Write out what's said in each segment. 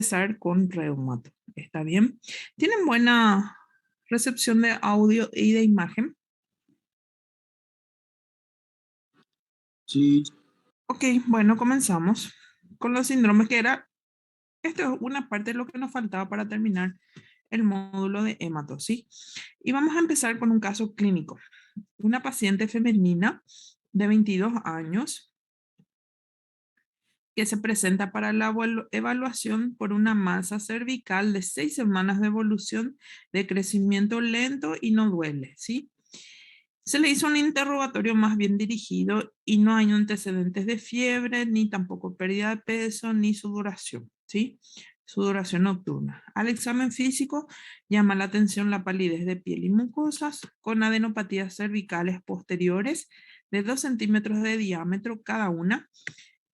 Empezar con reumato. ¿Está bien? ¿Tienen buena recepción de audio y de imagen? Sí, Ok, bueno, comenzamos con los síndromes que era, esto es una parte de lo que nos faltaba para terminar el módulo de hemato, ¿sí? Y vamos a empezar con un caso clínico. Una paciente femenina de 22 años que se presenta para la evaluación por una masa cervical de 6 semanas de evolución de crecimiento lento y no duele, ¿sí? Se le hizo un interrogatorio más bien dirigido y no hay antecedentes de fiebre, ni tampoco pérdida de peso, ni sudoración, ¿sí? Sudoración nocturna. Al examen físico llama la atención la palidez de piel y mucosas con adenopatías cervicales posteriores de 2 centímetros de diámetro cada una.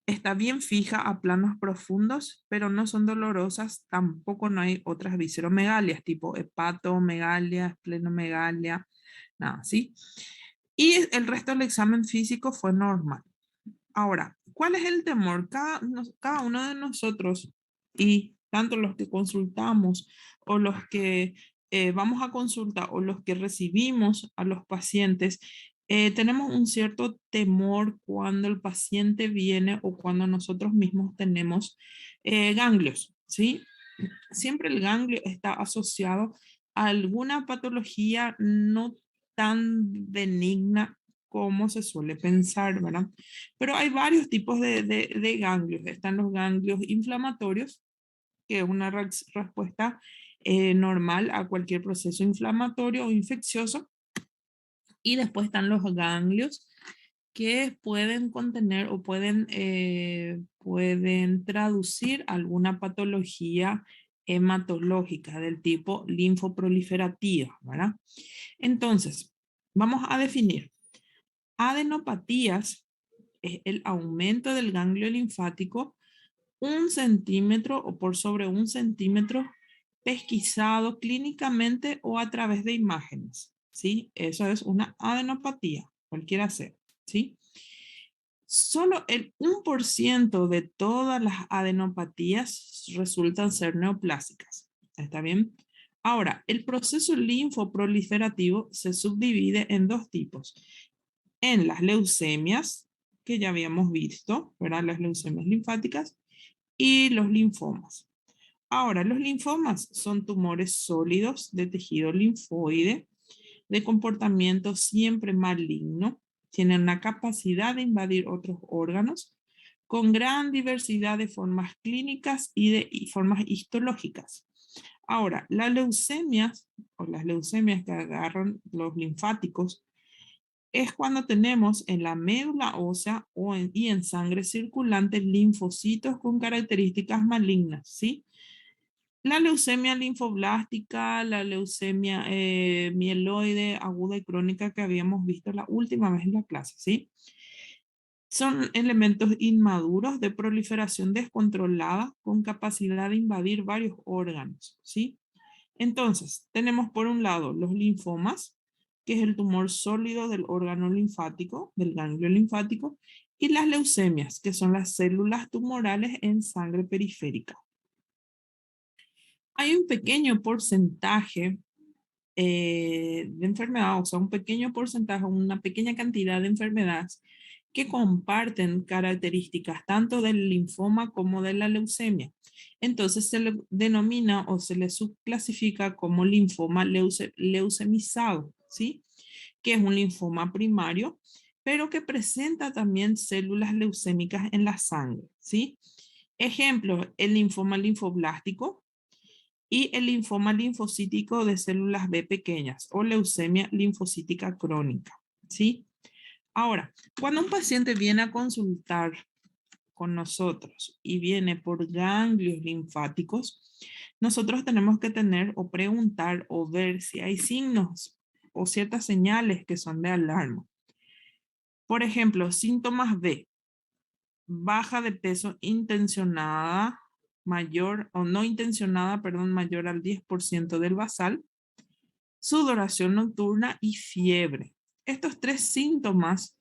Está bien fija a planos profundos, pero no son dolorosas. Tampoco no hay otras visceromegalias tipo hepatomegalia, esplenomegalia, nada, ¿sí? Y el resto del examen físico fue normal. Ahora, ¿cuál es el temor? Cada uno de nosotros, y tanto los que consultamos o los que vamos a consulta o los que recibimos a los pacientes, tenemos un cierto temor cuando el paciente viene o cuando nosotros mismos tenemos ganglios, ¿sí? Siempre el ganglio está asociado a alguna patología no tan benigna como se suele pensar, ¿verdad? Pero hay varios tipos de ganglios. Están los ganglios inflamatorios, que es una respuesta normal a cualquier proceso inflamatorio o infeccioso. Y después están los ganglios que pueden contener o pueden traducir alguna patología hematológica del tipo linfoproliferativa, ¿verdad? Entonces, vamos a definir. Adenopatías es el aumento del ganglio linfático 1 centímetro o por sobre 1 centímetro pesquisado clínicamente o a través de imágenes, ¿sí? Eso es una adenopatía, cualquiera sea, ¿sí? Solo el 1% de todas las adenopatías resultan ser neoplásicas. ¿Está bien? Ahora, el proceso linfoproliferativo se subdivide en dos tipos. En las leucemias, que ya habíamos visto, ¿verdad? Las leucemias linfáticas y los linfomas. Ahora, los linfomas son tumores sólidos de tejido linfoide de comportamiento siempre maligno, tienen la capacidad de invadir otros órganos con gran diversidad de formas clínicas y formas histológicas. Ahora, las leucemias o las leucemias que agarran los linfáticos es cuando tenemos en la médula ósea y en sangre circulante linfocitos con características malignas, ¿sí? La leucemia linfoblástica, la leucemia mieloide aguda y crónica que habíamos visto la última vez en la clase, ¿sí? Son elementos inmaduros de proliferación descontrolada con capacidad de invadir varios órganos, ¿sí? Entonces, tenemos por un lado los linfomas, que es el tumor sólido del órgano linfático, del ganglio linfático, y las leucemias, que son las células tumorales en sangre periférica. Hay un pequeño porcentaje de enfermedad, o sea, un pequeño porcentaje, una pequeña cantidad de enfermedades que comparten características tanto del linfoma como de la leucemia. Entonces se le denomina o se le subclasifica como linfoma leucemizado, ¿sí? Que es un linfoma primario, pero que presenta también células leucémicas en la sangre, ¿sí? Ejemplo, el linfoma linfoblástico, y el linfoma linfocítico de células B pequeñas o leucemia linfocítica crónica, ¿sí? Ahora, cuando un paciente viene a consultar con nosotros y viene por ganglios linfáticos, nosotros tenemos que tener o preguntar o ver si hay signos o ciertas señales que son de alarma. Por ejemplo, síntomas B, baja de peso intencionada, mayor o no intencionada, perdón, mayor al 10% del basal, sudoración nocturna y fiebre. Estos tres síntomas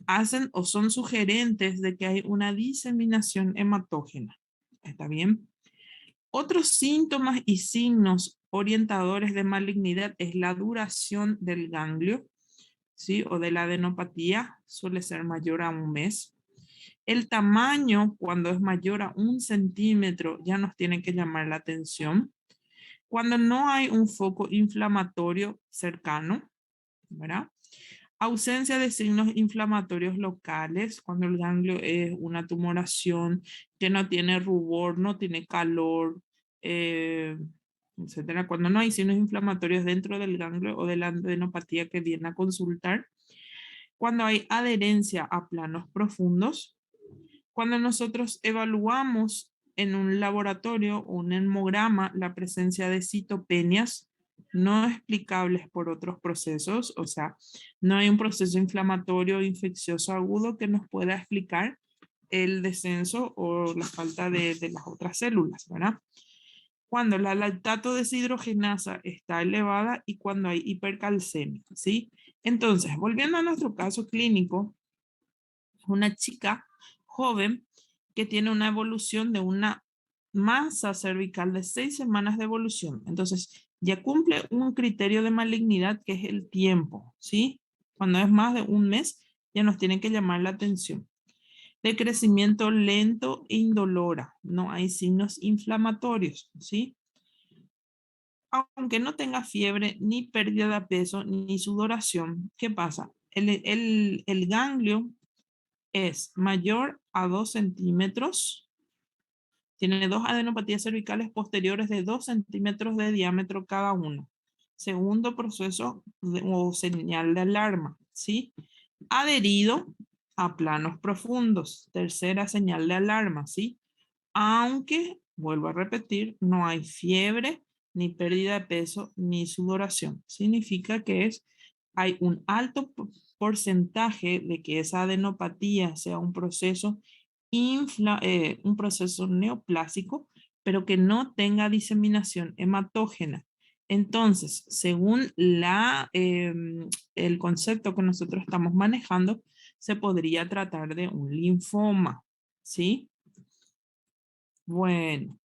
hacen o son sugerentes de que hay una diseminación hematógena. ¿Está bien? Otros síntomas y signos orientadores de malignidad es la duración del ganglio, ¿sí? O de la adenopatía, suele ser mayor a un mes. El tamaño, cuando es mayor a 1 centímetro, ya nos tiene que llamar la atención. Cuando no hay un foco inflamatorio cercano, ¿verdad? Ausencia de signos inflamatorios locales, cuando el ganglio es una tumoración que no tiene rubor, no tiene calor, etcétera. Cuando no hay signos inflamatorios dentro del ganglio o de la adenopatía que viene a consultar. Cuando hay adherencia a planos profundos. Cuando nosotros evaluamos en un laboratorio o un hemograma la presencia de citopenias no explicables por otros procesos, o sea, no hay un proceso inflamatorio o infeccioso agudo que nos pueda explicar el descenso o la falta de las otras células, ¿verdad? Cuando la lactato deshidrogenasa está elevada y cuando hay hipercalcemia, ¿sí? Entonces, volviendo a nuestro caso clínico, una chica joven que tiene una evolución de una masa cervical de 6 semanas de evolución. Entonces, ya cumple un criterio de malignidad que es el tiempo, ¿sí? Cuando es más de un mes, ya nos tienen que llamar la atención. De crecimiento lento e indolora, no hay signos inflamatorios, ¿sí? Aunque no tenga fiebre, ni pérdida de peso, ni sudoración, ¿qué pasa? El ganglio es mayor a 2 centímetros, tiene dos adenopatías cervicales posteriores de 2 centímetros de diámetro cada uno. Segundo proceso o señal de alarma, ¿sí? Adherido a planos profundos. Tercera señal de alarma, ¿sí? Aunque, vuelvo a repetir, no hay fiebre, ni pérdida de peso, ni sudoración. Significa que hay un alto porcentaje de que esa adenopatía sea un proceso, un proceso neoplásico, pero que no tenga diseminación hematógena. Entonces, según el concepto que nosotros estamos manejando, se podría tratar de un linfoma, ¿sí? Bueno,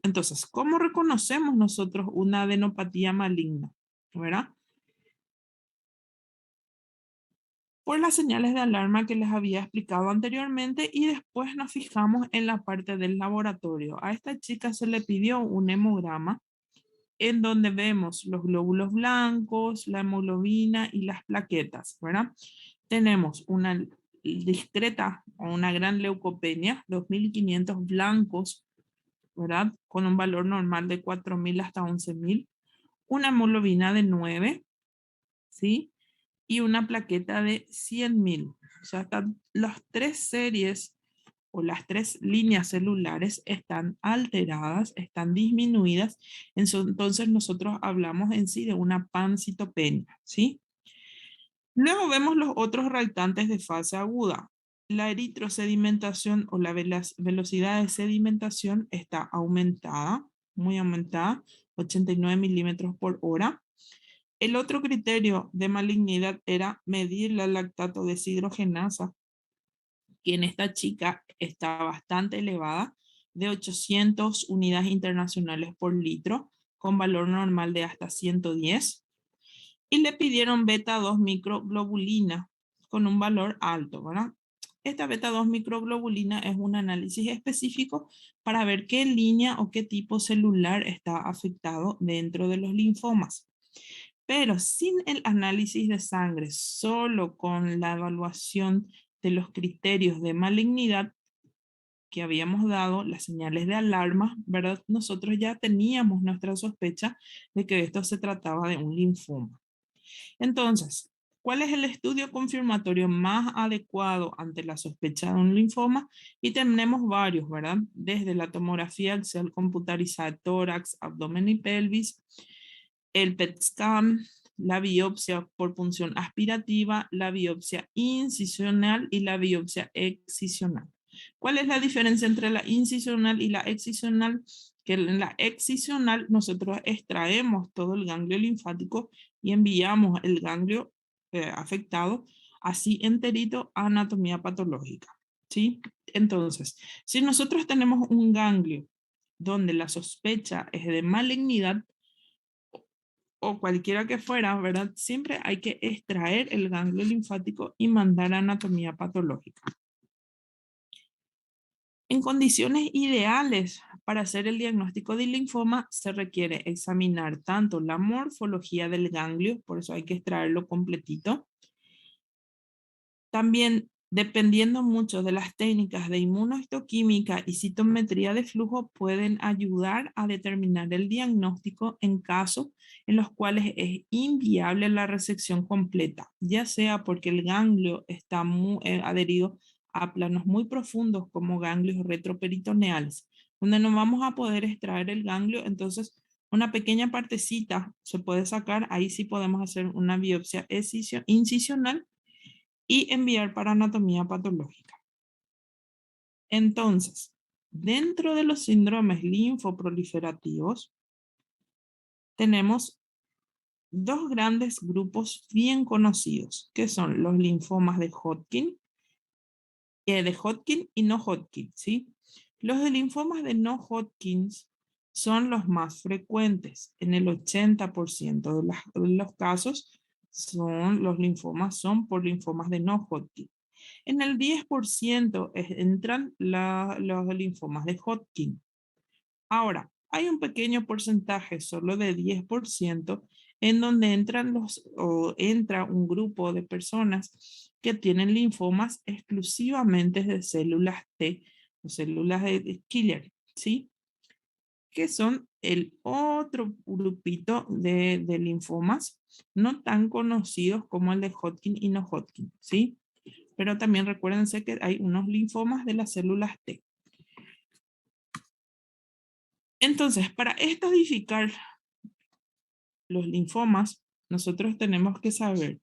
entonces, ¿cómo reconocemos nosotros una adenopatía maligna? ¿Verdad? Por las señales de alarma que les había explicado anteriormente y después nos fijamos en la parte del laboratorio. A esta chica se le pidió un hemograma en donde vemos los glóbulos blancos, la hemoglobina y las plaquetas, ¿verdad? Tenemos una discreta o una gran leucopenia, 2.500 blancos, ¿verdad? Con un valor normal de 4.000 hasta 11.000. Una hemoglobina de 9, ¿sí? Y una plaqueta de 100.000. O sea, las tres series o las tres líneas celulares están alteradas, están disminuidas. Entonces nosotros hablamos en sí de una pancitopenia, ¿sí? Luego vemos los otros realtantes de fase aguda. La eritrosedimentación o la velocidad de sedimentación está aumentada, muy aumentada, 89 milímetros por hora. El otro criterio de malignidad era medir la lactato deshidrogenasa, que en esta chica está bastante elevada, de 800 unidades internacionales por litro, con valor normal de hasta 110. Y le pidieron beta 2 microglobulina con un valor alto, ¿verdad? Esta beta 2 microglobulina es un análisis específico para ver qué línea o qué tipo celular está afectado dentro de los linfomas. Pero sin el análisis de sangre, solo con la evaluación de los criterios de malignidad que habíamos dado, las señales de alarma, ¿verdad? Nosotros ya teníamos nuestra sospecha de que esto se trataba de un linfoma. Entonces, ¿cuál es el estudio confirmatorio más adecuado ante la sospecha de un linfoma? Y tenemos varios, ¿verdad? Desde la tomografía axial computarizada de tórax, abdomen y pelvis, el PET scan, la biopsia por punción aspirativa, la biopsia incisional y la biopsia excisional. ¿Cuál es la diferencia entre la incisional y la excisional? Que en la excisional nosotros extraemos todo el ganglio linfático y enviamos el ganglio afectado así enterito a anatomía patológica, ¿sí? Entonces, si nosotros tenemos un ganglio donde la sospecha es de malignidad o cualquiera que fuera, ¿verdad? Siempre hay que extraer el ganglio linfático y mandar a anatomía patológica. En condiciones ideales para hacer el diagnóstico de linfoma se requiere examinar tanto la morfología del ganglio, por eso hay que extraerlo completito. También, dependiendo mucho de las técnicas de inmunohistoquímica y citometría de flujo, pueden ayudar a determinar el diagnóstico en casos en los cuales es inviable la resección completa, ya sea porque el ganglio está adherido a planos muy profundos como ganglios retroperitoneales, donde no vamos a poder extraer el ganglio, entonces una pequeña partecita se puede sacar, ahí sí podemos hacer una biopsia incisional y enviar para anatomía patológica. Entonces, dentro de los síndromes linfoproliferativos, tenemos dos grandes grupos bien conocidos, que son los linfomas de Hodgkin y no Hodgkin, ¿sí? Los de linfomas de no Hodgkin son los más frecuentes. En el 80% de los casos, los linfomas son por linfomas de no Hodgkin. En el 10% entran los linfomas de Hodgkin. Ahora, hay un pequeño porcentaje, solo de 10%, en donde entra un grupo de personas que tienen linfomas exclusivamente de células T o células de killer, ¿sí? Que son el otro grupito de linfomas no tan conocidos como el de Hodgkin y no Hodgkin, ¿sí? Pero también recuérdense que hay unos linfomas de las células T. Entonces, para estadificar los linfomas, nosotros tenemos que saber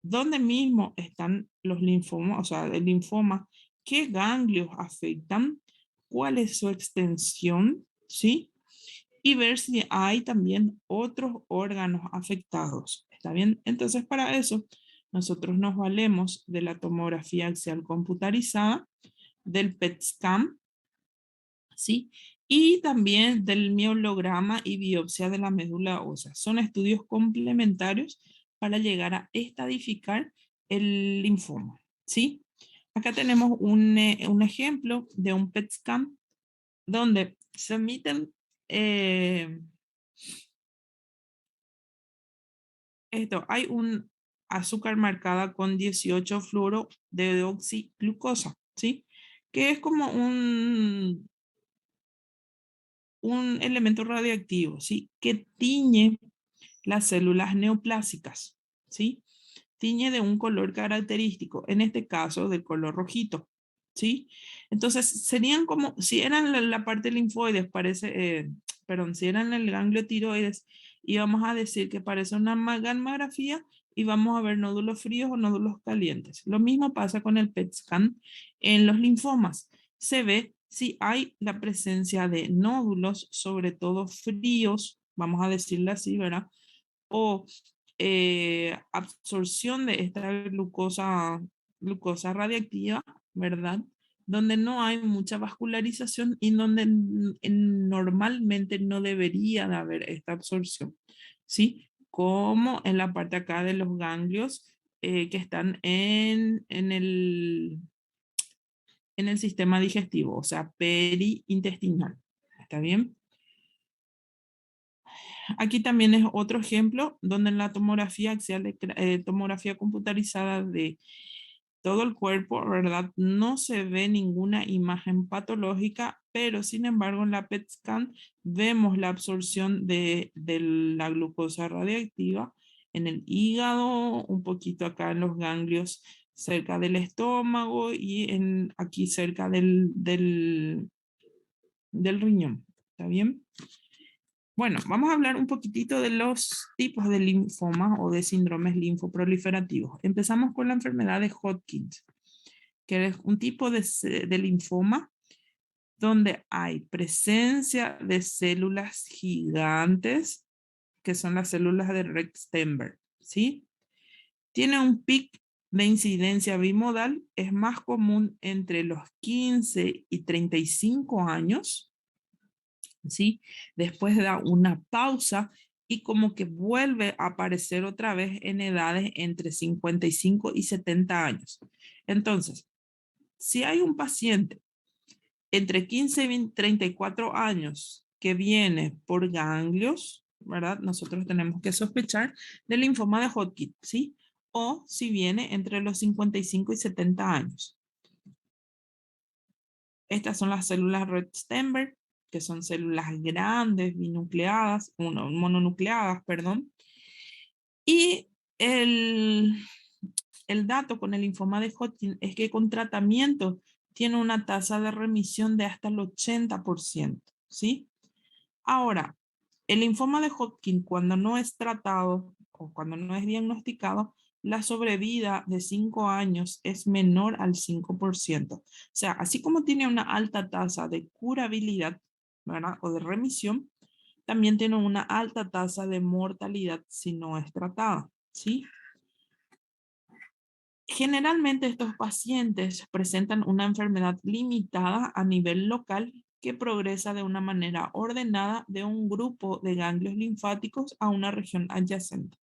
dónde mismo están los linfomas, o sea, el linfoma, qué ganglios afectan, cuál es su extensión, ¿sí? Y ver si hay también otros órganos afectados. ¿Está bien? Entonces, para eso, nosotros nos valemos de la tomografía axial computarizada, del PET scan, ¿sí? Y también del mielograma y biopsia de la médula ósea. Son estudios complementarios para llegar a estadificar el linfoma, ¿sí? Acá tenemos un ejemplo de un PET scan donde se emiten hay un azúcar marcada con 18 fluoro de deoxiglucosa, ¿sí? Que es como un elemento radioactivo, ¿sí? Que tiñe las células neoplásicas, ¿sí? Tiñe de un color característico, en este caso de color rojito, ¿sí? Entonces, serían como, si eran la parte linfoides, perdón, si eran el ganglio tiroides, íbamos a decir que parece una gammagrafía y vamos a ver nódulos fríos o nódulos calientes. Lo mismo pasa con el PET scan en los linfomas. Se ve si hay la presencia de nódulos, sobre todo fríos, vamos a decirlo así, ¿verdad? O absorción de esta glucosa radiactiva, ¿verdad? Donde no hay mucha vascularización y donde normalmente no debería de haber esta absorción, ¿sí? Como en la parte acá de los ganglios que están en el sistema digestivo, o sea, periintestinal. ¿Está bien? Aquí también es otro ejemplo donde en la tomografía axial, tomografía computarizada de todo el cuerpo, ¿verdad? No se ve ninguna imagen patológica, pero sin embargo en la PET scan vemos la absorción de la glucosa radiactiva en el hígado, un poquito acá en los ganglios cerca del estómago y aquí cerca del riñón. ¿Está bien? Bueno, vamos a hablar un poquitito de los tipos de linfoma o de síndromes linfoproliferativos. Empezamos con la enfermedad de Hodgkin, que es un tipo de linfoma donde hay presencia de células gigantes, que son las células de Rextenberg, ¿sí? Tiene un pic de incidencia bimodal es más común entre los 15 y 35 años, ¿sí? Después da una pausa y como que vuelve a aparecer otra vez en edades entre 55 y 70 años. Entonces, si hay un paciente entre 15 y 34 años que viene por ganglios, ¿verdad? Nosotros tenemos que sospechar del linfoma de Hodgkin, ¿sí? O si viene entre los 55 y 70 años. Estas son las células Red-Sternberg, que son células grandes, binucleadas, mononucleadas, perdón. Y el dato con el linfoma de Hodgkin es que con tratamiento tiene una tasa de remisión de hasta el 80%, ¿sí? Ahora, el linfoma de Hodgkin cuando no es tratado o cuando no es diagnosticado, la sobrevida de 5 años es menor al 5%. O sea, así como tiene una alta tasa de curabilidad, ¿verdad? O de remisión, también tiene una alta tasa de mortalidad si no es tratada, ¿sí? Generalmente estos pacientes presentan una enfermedad limitada a nivel local que progresa de una manera ordenada de un grupo de ganglios linfáticos a una región adyacente.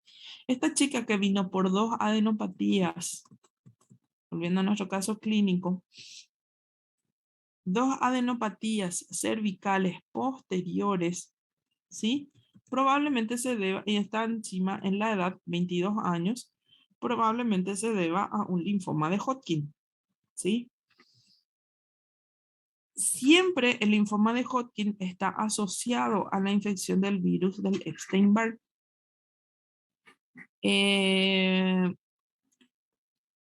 Esta chica que vino por 2 adenopatías, volviendo a nuestro caso clínico, 2 adenopatías cervicales posteriores, ¿sí? Probablemente se deba, y está encima en la edad 22 años, probablemente se deba a un linfoma de Hodgkin, ¿sí? Siempre el linfoma de Hodgkin está asociado a la infección del virus del Epstein-Barr.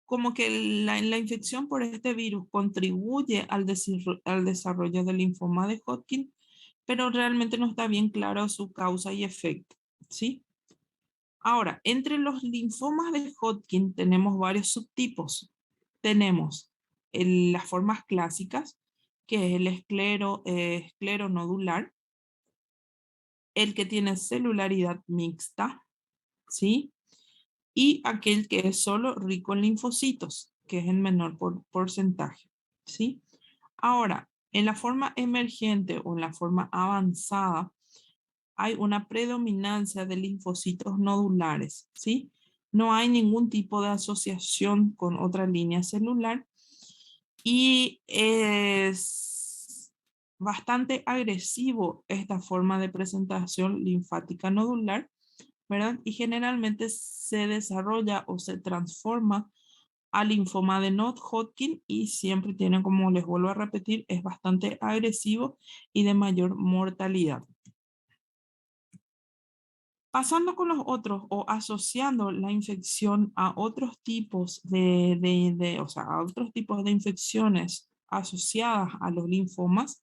Como que la infección por este virus contribuye al desarrollo del linfoma de Hodgkin, pero realmente no está bien claro su causa y efecto, ¿sí? Ahora, entre los linfomas de Hodgkin tenemos varios subtipos. Tenemos las formas clásicas, que es el escleronodular, el que tiene celularidad mixta, ¿sí? Y aquel que es solo rico en linfocitos, que es el menor porcentaje, ¿sí? Ahora, en la forma emergente o en la forma avanzada, hay una predominancia de linfocitos nodulares, ¿sí? No hay ningún tipo de asociación con otra línea celular y es bastante agresivo esta forma de presentación linfática nodular, ¿verdad? Y generalmente se desarrolla o se transforma al linfoma de Non-Hodgkin y siempre tiene, como les vuelvo a repetir, es bastante agresivo y de mayor mortalidad. Pasando con los otros o asociando la infección a otros tipos o sea, a otros tipos de infecciones asociadas a los linfomas,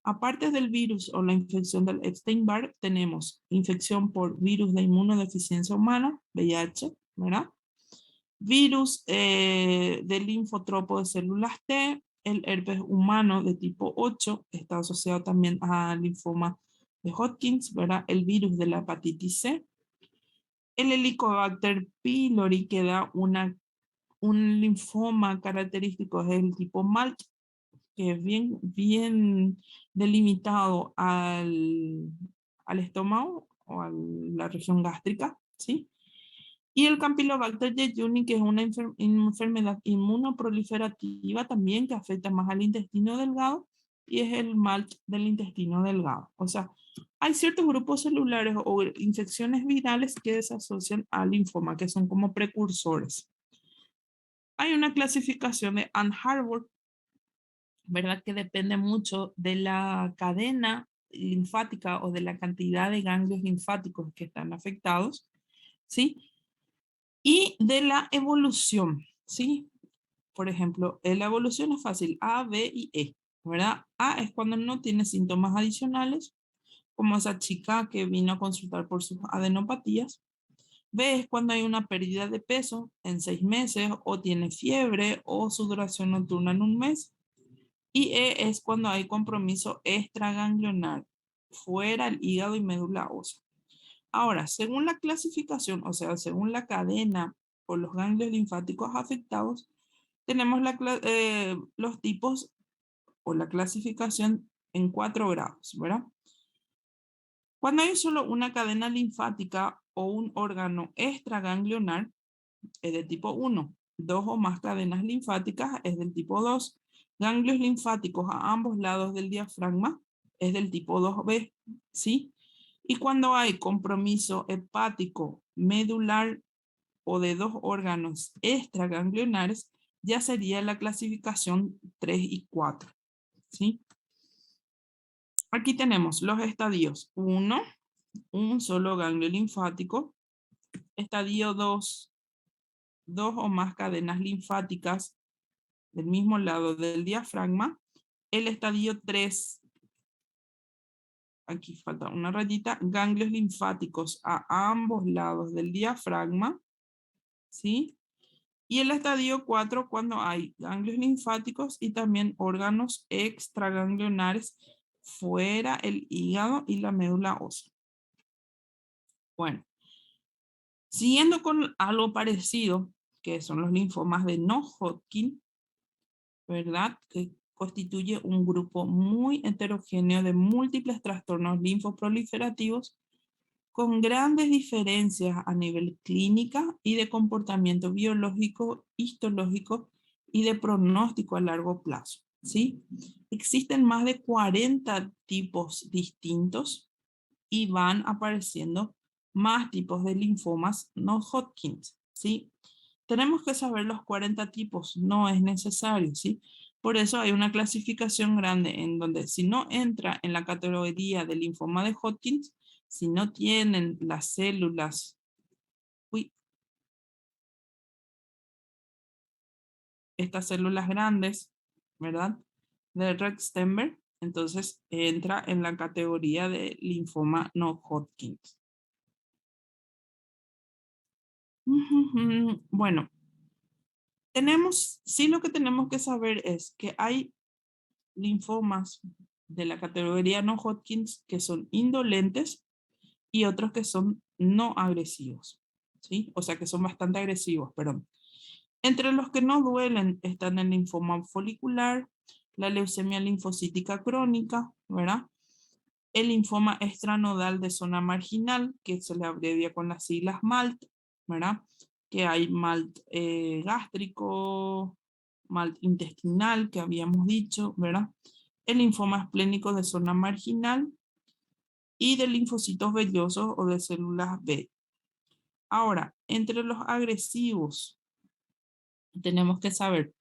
aparte del virus o la infección del Epstein-Barr, tenemos infección por virus de inmunodeficiencia humana, VIH, ¿verdad? Virus del linfotropo de células T, el herpes humano de tipo 8, está asociado también al linfoma de Hodgkin, ¿verdad? El virus de la hepatitis C, el Helicobacter pylori que da un linfoma característico, es el tipo MALT, que es bien delimitado al estómago o a la región gástrica, ¿sí? Y el Campylobacter jejuni, que es una enfermedad inmunoproliferativa también que afecta más al intestino delgado y es el MALT del intestino delgado. O sea, hay ciertos grupos celulares o infecciones virales que se asocian al linfoma, que son como precursores. Hay una clasificación de Ann Arbor, ¿verdad? Que depende mucho de la cadena linfática o de la cantidad de ganglios linfáticos que están afectados, ¿sí? Y de la evolución, ¿sí? Por ejemplo, la evolución es fácil, A, B y E, ¿verdad? A es cuando no tiene síntomas adicionales, como esa chica que vino a consultar por sus adenopatías. B es cuando hay una pérdida de peso en 6 meses o tiene fiebre o su duración nocturna en un mes. Y E es cuando hay compromiso extraganglionar fuera el hígado y médula ósea. Ahora, según la clasificación, o sea, según la cadena o los ganglios linfáticos afectados, tenemos los tipos o la clasificación en 4 grados, ¿verdad? Cuando hay solo una cadena linfática o un órgano extraganglionar, es de tipo 1. Dos o más cadenas linfáticas es del tipo 2. Ganglios linfáticos a ambos lados del diafragma es del tipo 2B, ¿sí? Y cuando hay compromiso hepático, medular o de dos órganos extraganglionares, ya sería la clasificación 3 y 4, ¿sí? Aquí tenemos los estadios 1, un solo ganglio linfático. Estadio 2, dos o más cadenas linfáticas del mismo lado del diafragma. El estadio 3, aquí falta una rayita, ganglios linfáticos a ambos lados del diafragma, ¿sí? Y el estadio 4 cuando hay ganglios linfáticos y también órganos extraganglionares fuera el hígado y la médula ósea. Bueno, siguiendo con algo parecido, que son los linfomas de no-Hodgkin, ¿verdad? Que constituye un grupo muy heterogéneo de múltiples trastornos linfoproliferativos con grandes diferencias a nivel clínica y de comportamiento biológico, histológico y de pronóstico a largo plazo, ¿sí? Existen más de 40 tipos distintos y van apareciendo más tipos de linfomas no Hodgkins, ¿sí? Tenemos que saber los 40 tipos, no es necesario, ¿sí? Por eso hay una clasificación grande en donde si no entra en la categoría de linfoma de Hodgkin, si no tienen las células, uy, estas células grandes, ¿verdad? De Rextember, entonces entra en la categoría de linfoma no Hodgkin. Bueno, sí lo que tenemos que saber es que hay linfomas de la categoría no Hodgkins que son indolentes y otros que son no agresivos, ¿sí? O sea que son bastante agresivos, perdón. Entre los que no duelen están el linfoma folicular, la leucemia linfocítica crónica, ¿verdad? El linfoma extranodal de zona marginal, que se le abrevia con las siglas MALT, ¿verdad? Que hay MALT gástrico, MALT intestinal, que habíamos dicho, ¿verdad? El linfoma esplénico de zona marginal y de linfocitos vellosos o de células B. Ahora, entre los agresivos, tenemos que saber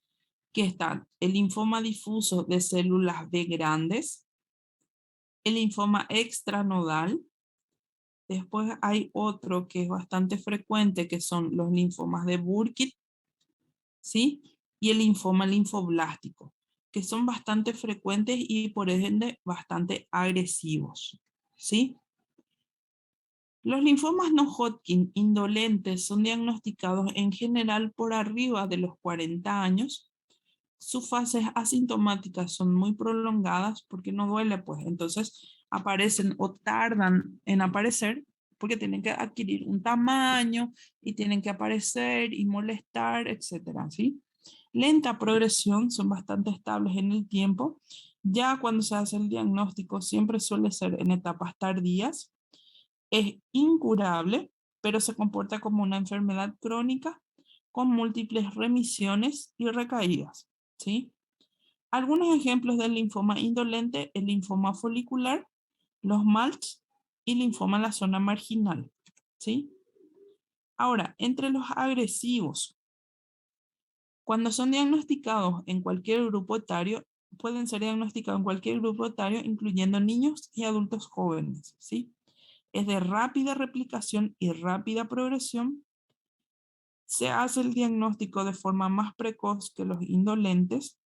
que están el linfoma difuso de células B grandes, el linfoma extranodal. Después hay otro que es bastante frecuente, que son los linfomas de Burkitt, ¿sí? Y el linfoma linfoblástico, que son bastante frecuentes y por ende bastante agresivos, ¿sí? Los linfomas no Hodgkin indolentes son diagnosticados en general por arriba de los 40 años. Sus fases asintomáticas son muy prolongadas porque no duele, pues entonces aparecen o tardan en aparecer porque tienen que adquirir un tamaño y tienen que aparecer y molestar, etcétera, ¿sí? Lenta progresión, son bastante estables en el tiempo. Ya cuando se hace el diagnóstico siempre suele ser en etapas tardías. Es incurable, pero se comporta como una enfermedad crónica con múltiples remisiones y recaídas, ¿sí? Algunos ejemplos del linfoma indolente, el linfoma folicular, los MALTs y linfoma en la zona marginal, ¿sí? Ahora, entre los agresivos, cuando son diagnosticados en cualquier grupo etario, pueden ser diagnosticados en cualquier grupo etario, incluyendo niños y adultos jóvenes, ¿sí? Es de rápida replicación y rápida progresión. Se hace el diagnóstico de forma más precoz que los indolentes.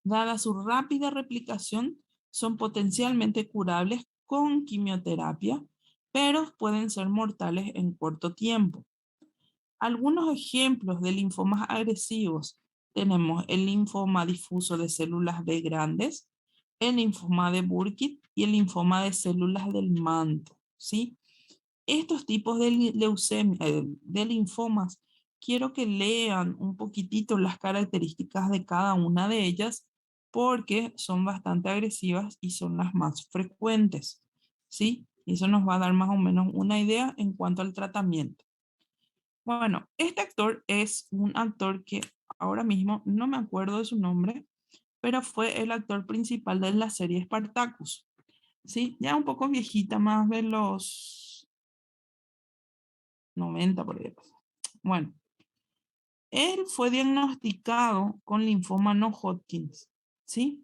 Dada su rápida replicación, son potencialmente curables con quimioterapia, pero pueden ser mortales en corto tiempo. Algunos ejemplos de linfomas agresivos tenemos el linfoma difuso de células B grandes, el linfoma de Burkitt y el linfoma de células del manto, ¿sí? estos tipos de de linfomas, quiero que lean un poquitito las características de cada una de ellas porque son bastante agresivas y son las más frecuentes, ¿sí? Y eso nos va a dar más o menos una idea en cuanto al tratamiento. Bueno, este actor es un actor que ahora mismo no me acuerdo de su nombre, pero fue el actor principal de la serie Spartacus, ¿sí? Ya un poco viejita, más de los 90 por ahí. Bueno, él fue diagnosticado con linfoma no Hodgkin, ¿sí?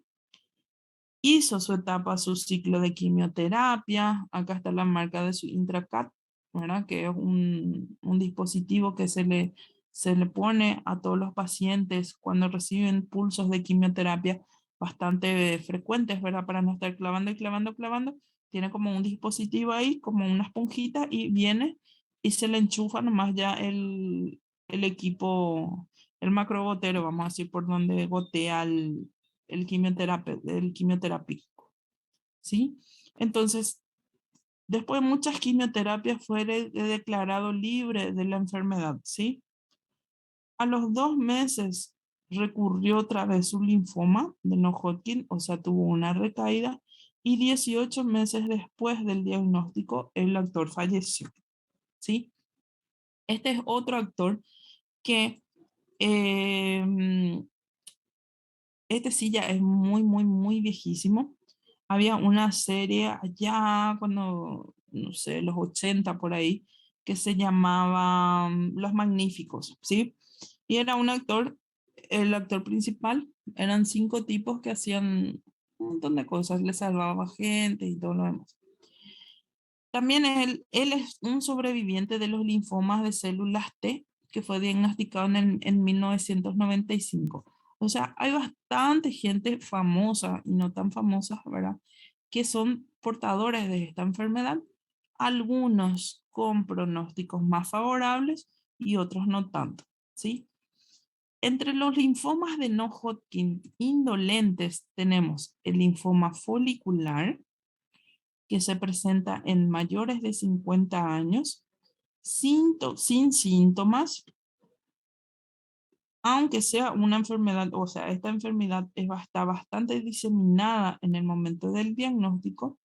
Hizo su etapa, su ciclo de quimioterapia. Acá está la marca de su Intracat, ¿verdad? Que es un dispositivo que se le pone a todos los pacientes cuando reciben pulsos de quimioterapia bastante frecuentes, ¿verdad? Para no estar clavando y clavando, clavando. Tiene como un dispositivo ahí, como una esponjita, y viene y se le enchufa nomás ya el equipo, el macrogotero, vamos a decir, por donde gotea el quimioterápico, ¿sí? Entonces, después de muchas quimioterapias fue declarado libre de la enfermedad, ¿sí? A los 2 meses recurrió otra vez su linfoma de no Hodgkin, o sea, tuvo una recaída, y 18 meses después del diagnóstico, el actor falleció, ¿sí? Este es otro actor que eh, este sí ya es muy, muy, muy viejísimo. Había una serie allá cuando, no sé, los 80 por ahí, que se llamaba Los Magníficos, ¿sí? Y era un actor, el actor principal, eran 5 tipos que hacían un montón de cosas, le salvaba gente y todo lo demás. También él es un sobreviviente de los linfomas de células T, que fue diagnosticado en 1995. O sea, hay bastante gente famosa y no tan famosa, ¿verdad? Que son portadores de esta enfermedad, algunos con pronósticos más favorables y otros no tanto, ¿sí? Entre los linfomas de no Hodgkin indolentes tenemos el linfoma folicular, que se presenta en mayores de 50 años, sin síntomas, aunque sea una enfermedad, o sea, esta enfermedad está bastante diseminada en el momento del diagnóstico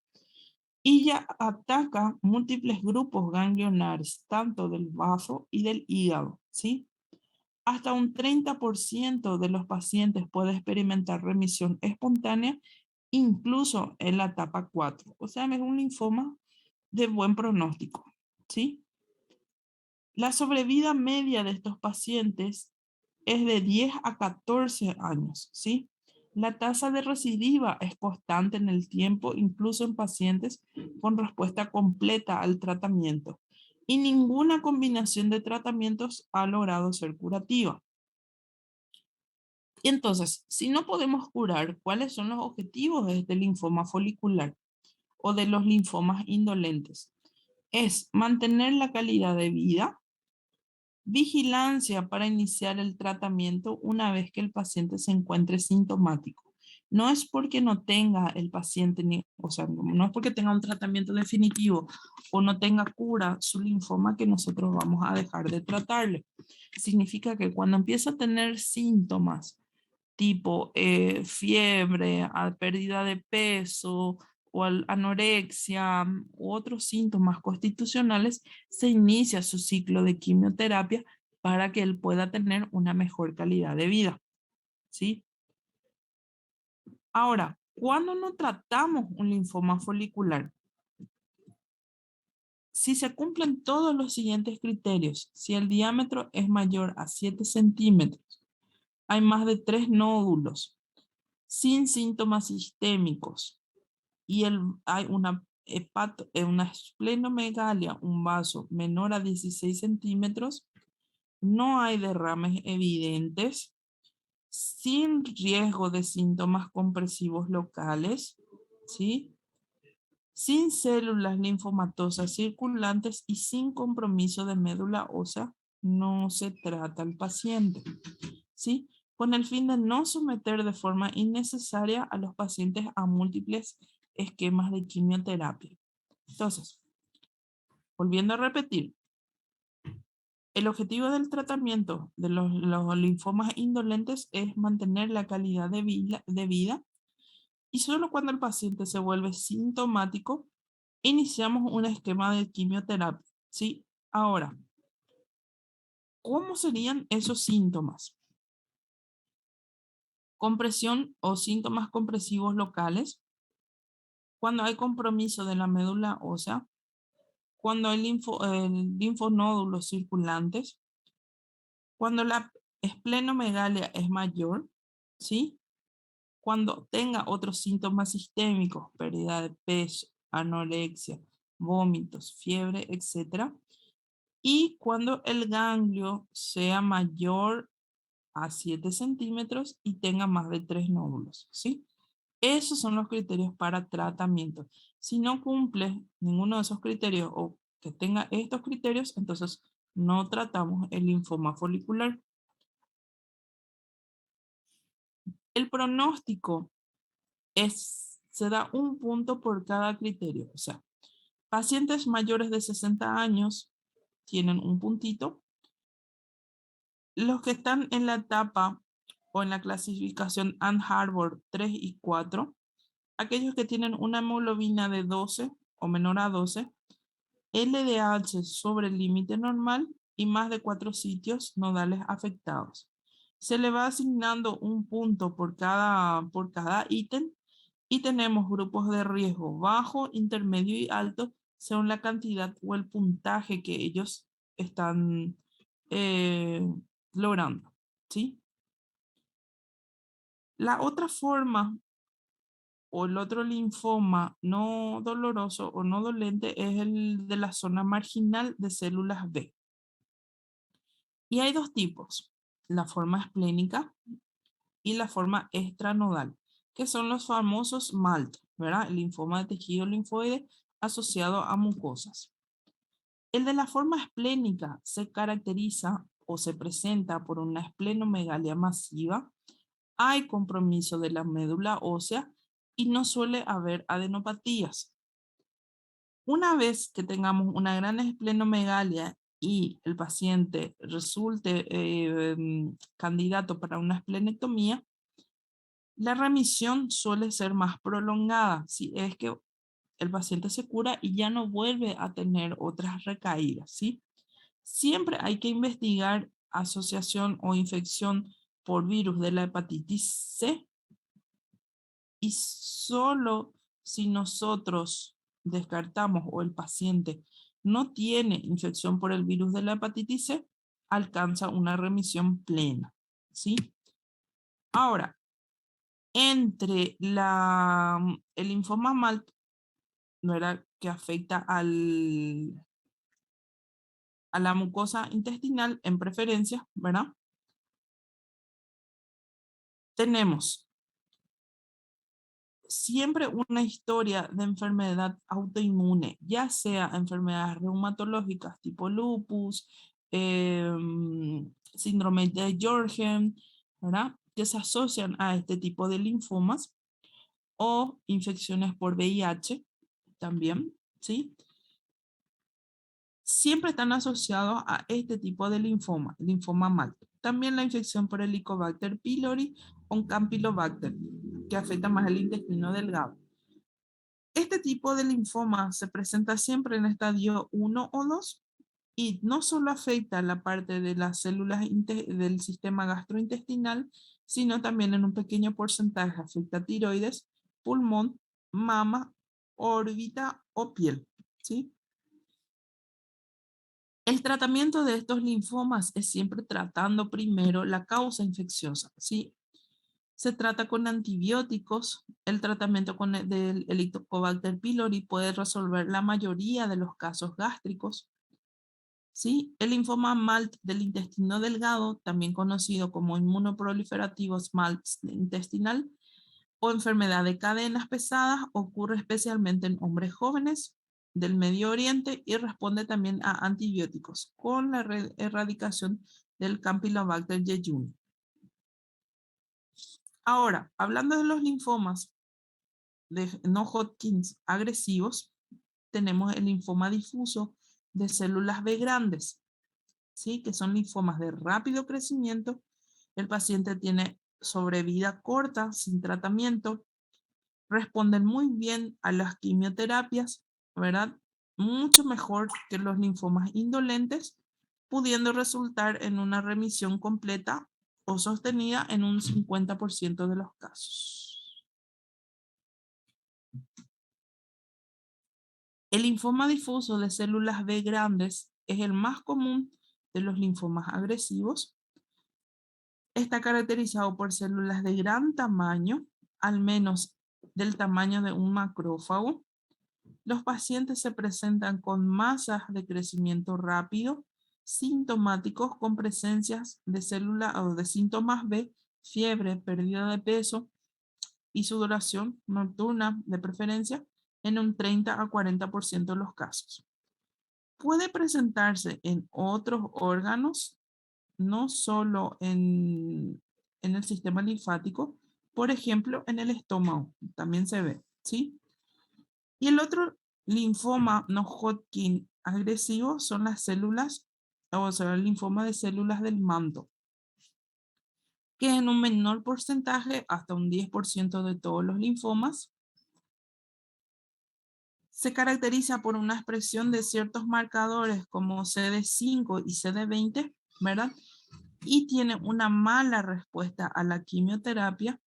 y ya ataca múltiples grupos ganglionares, tanto del bazo y del hígado, ¿sí? Hasta un 30% de los pacientes puede experimentar remisión espontánea, incluso en la etapa 4. O sea, es un linfoma de buen pronóstico, ¿sí? La sobrevida media de estos pacientes es de 10 a 14 años, ¿sí? La tasa de recidiva es constante en el tiempo, incluso en pacientes con respuesta completa al tratamiento. Y ninguna combinación de tratamientos ha logrado ser curativa. Y entonces, si no podemos curar, ¿cuáles son los objetivos de este linfoma folicular o de los linfomas indolentes? Es mantener la calidad de vida, vigilancia para iniciar el tratamiento una vez que el paciente se encuentre sintomático. No es porque no tenga el paciente, o sea, no es porque tenga un tratamiento definitivo o no tenga cura su linfoma que nosotros vamos a dejar de tratarle. Significa que cuando empieza a tener síntomas tipo fiebre, pérdida de peso o anorexia u otros síntomas constitucionales, se inicia su ciclo de quimioterapia para que él pueda tener una mejor calidad de vida, ¿sí? Ahora, ¿cuándo no tratamos un linfoma folicular? Si se cumplen todos los siguientes criterios, si el diámetro es mayor a 7 centímetros, hay más de 3 nódulos, sin síntomas sistémicos, y hay una esplenomegalia, un vaso menor a 16 centímetros, no hay derrames evidentes, sin riesgo de síntomas compresivos locales, ¿sí? Sin células linfomatosas circulantes y sin compromiso de médula ósea, no se trata al paciente, ¿sí? Con el fin de no someter de forma innecesaria a los pacientes a múltiples esquemas de quimioterapia. Entonces, Volviendo a repetir, el objetivo del tratamiento de los linfomas indolentes es mantener la calidad de vida y solo cuando el paciente se vuelve sintomático, iniciamos un esquema de quimioterapia, ¿sí? Ahora, ¿cómo serían esos síntomas? Compresión o síntomas compresivos locales, cuando hay compromiso de la médula ósea, cuando hay linfonódulos circulantes, cuando la esplenomegalia es mayor, ¿sí? Cuando tenga otros síntomas sistémicos, pérdida de peso, anorexia, vómitos, fiebre, etc. Y cuando el ganglio sea mayor a 7 centímetros y tenga más de 3 nódulos, ¿sí? Esos son los criterios para tratamiento. Si no cumple ninguno de esos criterios o que tenga estos criterios, entonces no tratamos el linfoma folicular. El pronóstico se da un punto por cada criterio. O sea, pacientes mayores de 60 años tienen un puntito. Los que están en la etapa o en la clasificación Ann Arbor 3 y 4, aquellos que tienen una hemoglobina de 12 o menor a 12, LDH sobre el límite normal y más de 4 sitios nodales afectados. Se le va asignando un punto por cada ítem y tenemos grupos de riesgo bajo, intermedio y alto según la cantidad o el puntaje que ellos están eh, logrando, ¿sí? La otra forma o el otro linfoma no doloroso o no dolente es el de la zona marginal de células B. Y hay dos tipos, la forma esplénica y la forma extranodal, que son los famosos MALT, ¿verdad? El linfoma de tejido linfoide asociado a mucosas. El de la forma esplénica se caracteriza o se presenta por una esplenomegalia masiva, hay compromiso de la médula ósea y no suele haber adenopatías. Una vez que tengamos una gran esplenomegalia y el paciente resulte candidato para una esplenectomía, la remisión suele ser más prolongada si es que el paciente se cura y ya no vuelve a tener otras recaídas, ¿sí? Siempre hay que investigar asociación o infección por virus de la hepatitis C y solo si nosotros descartamos o el paciente no tiene infección por el virus de la hepatitis C, alcanza una remisión plena, ¿sí? Ahora, entre el linfoma MALT, ¿no era? Que afecta a la mucosa intestinal en preferencia, ¿verdad? Tenemos siempre una historia de enfermedad autoinmune, ya sea enfermedades reumatológicas tipo lupus, síndrome de Sjögren, ¿verdad? Que se asocian a este tipo de linfomas o infecciones por VIH también, ¿sí? Siempre están asociados a este tipo de linfoma, linfoma MALT. También la infección por Helicobacter pylori o Campylobacter, que afecta más el intestino delgado. Este tipo de linfoma se presenta siempre en estadio 1 o 2 y no solo afecta la parte de las células del sistema gastrointestinal, sino también en un pequeño porcentaje afecta tiroides, pulmón, mama, órbita o piel, ¿sí? El tratamiento de estos linfomas es siempre tratando primero la causa infecciosa, ¿sí? Se trata con antibióticos. El tratamiento del Helicobacter pylori puede resolver la mayoría de los casos gástricos, ¿sí? El linfoma MALT del intestino delgado, también conocido como inmunoproliferativo SMALT intestinal o enfermedad de cadenas pesadas, ocurre especialmente en hombres jóvenes del Medio Oriente y responde también a antibióticos con la erradicación del Campylobacter jejuni. Ahora, hablando de los linfomas de no Hodgkin agresivos, tenemos el linfoma difuso de células B grandes, ¿sí? Que son linfomas de rápido crecimiento. El paciente tiene sobrevida corta, sin tratamiento, responden muy bien a las quimioterapias, ¿verdad? Mucho mejor que los linfomas indolentes, pudiendo resultar en una remisión completa o sostenida en un 50% de los casos. El linfoma difuso de células B grandes es el más común de los linfomas agresivos. Está caracterizado por células de gran tamaño, al menos del tamaño de un macrófago. Los pacientes se presentan con masas de crecimiento rápido, sintomáticos con presencias de células o de síntomas B, fiebre, pérdida de peso y sudoración nocturna de preferencia en un 30 a 40% de los casos. Puede presentarse en otros órganos, no solo en el sistema linfático, por ejemplo, en el estómago, también se ve, ¿sí? Y el otro linfoma no Hodgkin agresivo son las células, o sea, el linfoma de células del manto, que en un menor porcentaje, hasta un 10% de todos los linfomas, se caracteriza por una expresión de ciertos marcadores como CD5 y CD20, ¿verdad? Y tiene una mala respuesta a la quimioterapia.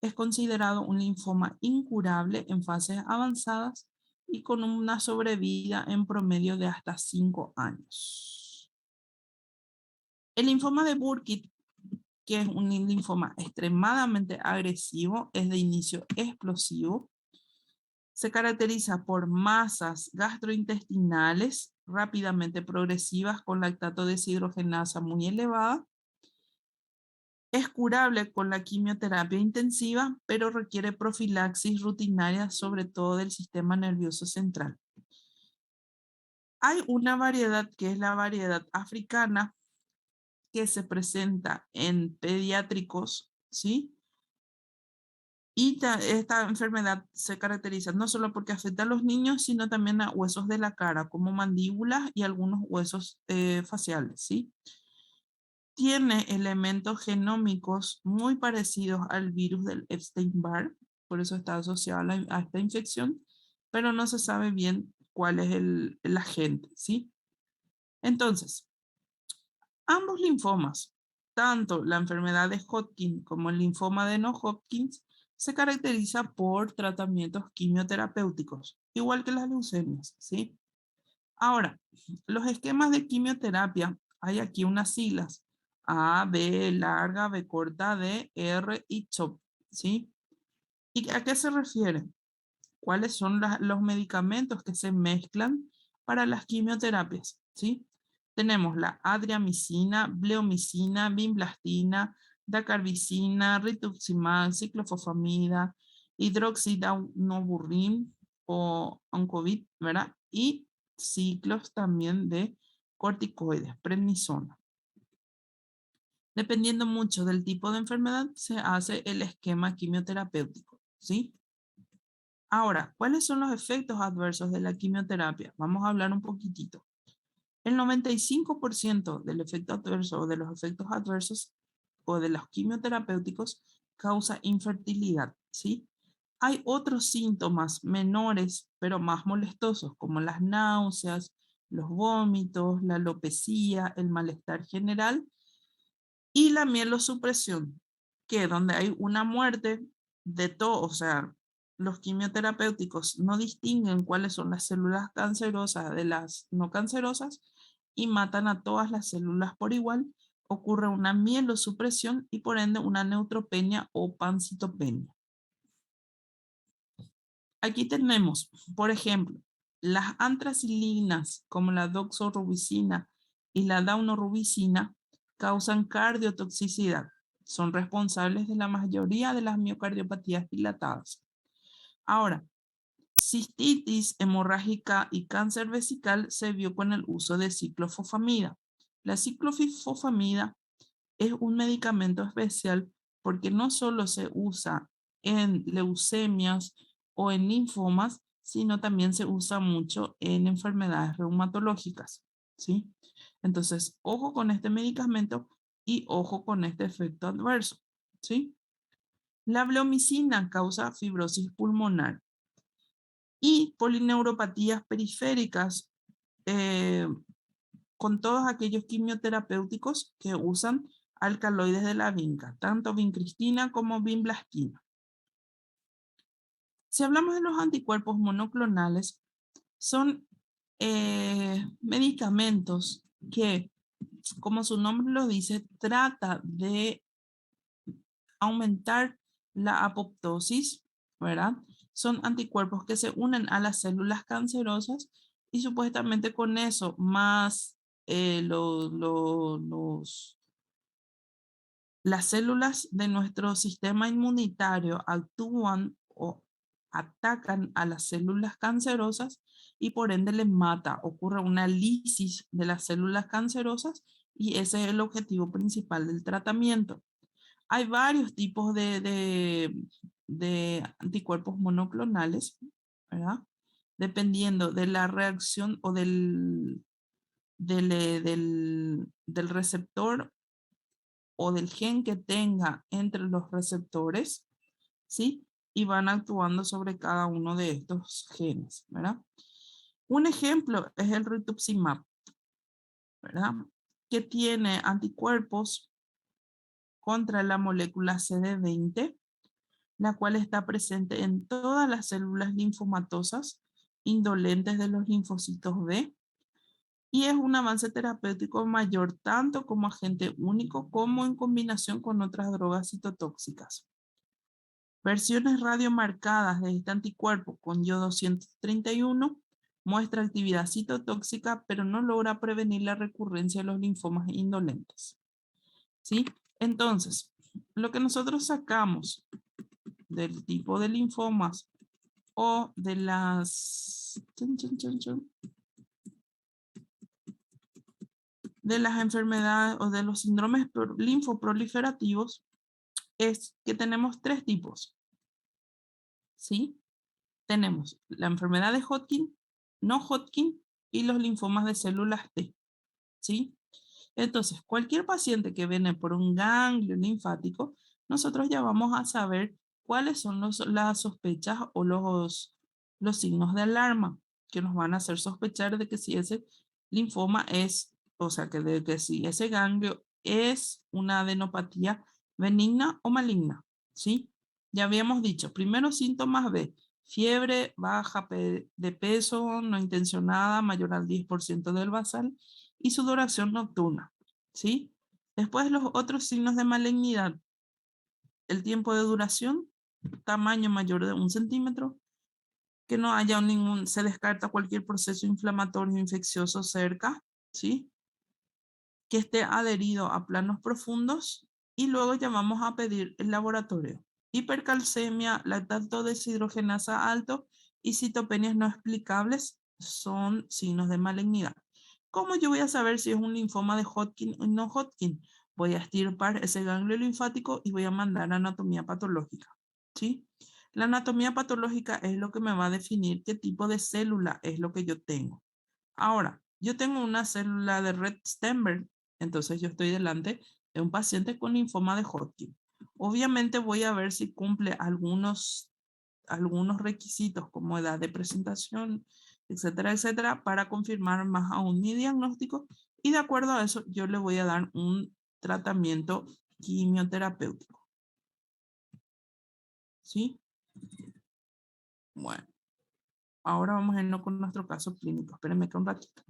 Es considerado un linfoma incurable en fases avanzadas y con una sobrevida en promedio de hasta 5 años. El linfoma de Burkitt, que es un linfoma extremadamente agresivo, es de inicio explosivo. Se caracteriza por masas gastrointestinales rápidamente progresivas con lactato deshidrogenasa muy elevada. Es curable con la quimioterapia intensiva, pero requiere profilaxis rutinaria, sobre todo del sistema nervioso central. Hay una variedad que es la variedad africana que se presenta en pediátricos, ¿sí? Y esta enfermedad se caracteriza no solo porque afecta a los niños, sino también a huesos de la cara, como mandíbulas y algunos huesos faciales, ¿sí? Tiene elementos genómicos muy parecidos al virus del Epstein-Barr, por eso está asociado a esta infección, pero no se sabe bien cuál es el agente, ¿sí? Entonces, ambos linfomas, tanto la enfermedad de Hodgkin como el linfoma de no Hodgkin, se caracteriza por tratamientos quimioterapéuticos, igual que las leucemias, ¿sí? Ahora, los esquemas de quimioterapia, hay aquí unas siglas, A, B larga, B corta, D, R y CHOP, ¿sí? ¿Y a qué se refiere? ¿Cuáles son los medicamentos que se mezclan para las quimioterapias? ¿Sí? Tenemos la adriamicina, bleomicina, vinblastina, dacarbicina, rituximab, ciclofosfamida, hidroxidaunoburrin o Oncovid, ¿verdad? Y ciclos también de corticoides, prednisona. Dependiendo mucho del tipo de enfermedad, se hace el esquema quimioterapéutico, ¿sí? Ahora, ¿cuáles son los efectos adversos de la quimioterapia? Vamos a hablar un poquitito. El 95% del efecto adverso o de los efectos adversos o de los quimioterapéuticos causa infertilidad, ¿sí? Hay otros síntomas menores, pero más molestosos, como las náuseas, los vómitos, la alopecia, el malestar general y la mielosupresión, que donde hay una muerte de todo, o sea, los quimioterapéuticos no distinguen cuáles son las células cancerosas de las no cancerosas y matan a todas las células por igual, ocurre una mielosupresión y por ende una neutropenia o pancitopenia. Aquí tenemos, por ejemplo, las antraciclinas como la doxorubicina y la daunorubicina causan cardiotoxicidad. Son responsables de la mayoría de las miocardiopatías dilatadas. Ahora, cistitis hemorrágica y cáncer vesical se vio con el uso de ciclofosfamida. La ciclofosfamida es un medicamento especial porque no solo se usa en leucemias o en linfomas, sino también se usa mucho en enfermedades reumatológicas, ¿sí? Entonces, ojo con este medicamento y ojo con este efecto adverso, ¿sí? La bleomicina causa fibrosis pulmonar y polineuropatías periféricas eh, con todos aquellos quimioterapéuticos que usan alcaloides de la vinca, tanto vincristina como vinblastina. Si hablamos de los anticuerpos monoclonales, son medicamentos que, como su nombre lo dice, trata de aumentar la apoptosis, ¿verdad? Son anticuerpos que se unen a las células cancerosas y supuestamente con eso, más las células de nuestro sistema inmunitario actúan o atacan a las células cancerosas y por ende les mata. Ocurre una lisis de las células cancerosas y ese es el objetivo principal del tratamiento. Hay varios tipos de anticuerpos monoclonales, ¿verdad? Dependiendo de la reacción o del receptor o del gen que tenga entre los receptores, ¿sí? Y van actuando sobre cada uno de estos genes, ¿verdad? Un ejemplo es el rituximab, ¿verdad? Que tiene anticuerpos contra la molécula CD20, la cual está presente en todas las células linfomatosas indolentes de los linfocitos B y es un avance terapéutico mayor tanto como agente único como en combinación con otras drogas citotóxicas. Versiones radiomarcadas de este anticuerpo con Yo-231 muestra actividad citotóxica, pero no logra prevenir la recurrencia de los linfomas indolentes. ¿Sí? Entonces, lo que nosotros sacamos del tipo de linfomas o de de las enfermedades o de los síndromes linfoproliferativos es que tenemos tres tipos, ¿sí? Tenemos la enfermedad de Hodgkin, no Hodgkin y los linfomas de células T, ¿sí? Entonces, cualquier paciente que viene por un ganglio linfático, nosotros ya vamos a saber cuáles son las sospechas o los signos de alarma que nos van a hacer sospechar de que si ese linfoma es, o sea, de que si ese ganglio es una adenopatía benigna o maligna, ¿sí? Ya habíamos dicho, primeros síntomas B, fiebre baja de peso no intencionada mayor al 10% del basal y sudoración nocturna, ¿sí? Después los otros signos de malignidad, el tiempo de duración, tamaño mayor de 1 centímetro, que no haya se descarta cualquier proceso inflamatorio infeccioso cerca, ¿sí? Que esté adherido a planos profundos y luego ya vamos a pedir el laboratorio. Hipercalcemia, lactato deshidrogenasa alto y citopenias no explicables son signos de malignidad. ¿Cómo yo voy a saber si es un linfoma de Hodgkin o no Hodgkin? Voy a extirpar ese ganglio linfático y voy a mandar a anatomía patológica, ¿sí? La anatomía patológica es lo que me va a definir qué tipo de célula es lo que yo tengo. Ahora, yo tengo una célula de Rett-Steinberg, entonces yo estoy delante de un paciente con linfoma de Hodgkin. Obviamente voy a ver si cumple algunos requisitos como edad de presentación, etcétera, etcétera, para confirmar más aún mi diagnóstico y de acuerdo a eso yo le voy a dar un tratamiento quimioterapéutico. ¿Sí? Bueno, ahora vamos a irnos con nuestro caso clínico. Espérenme que un ratito.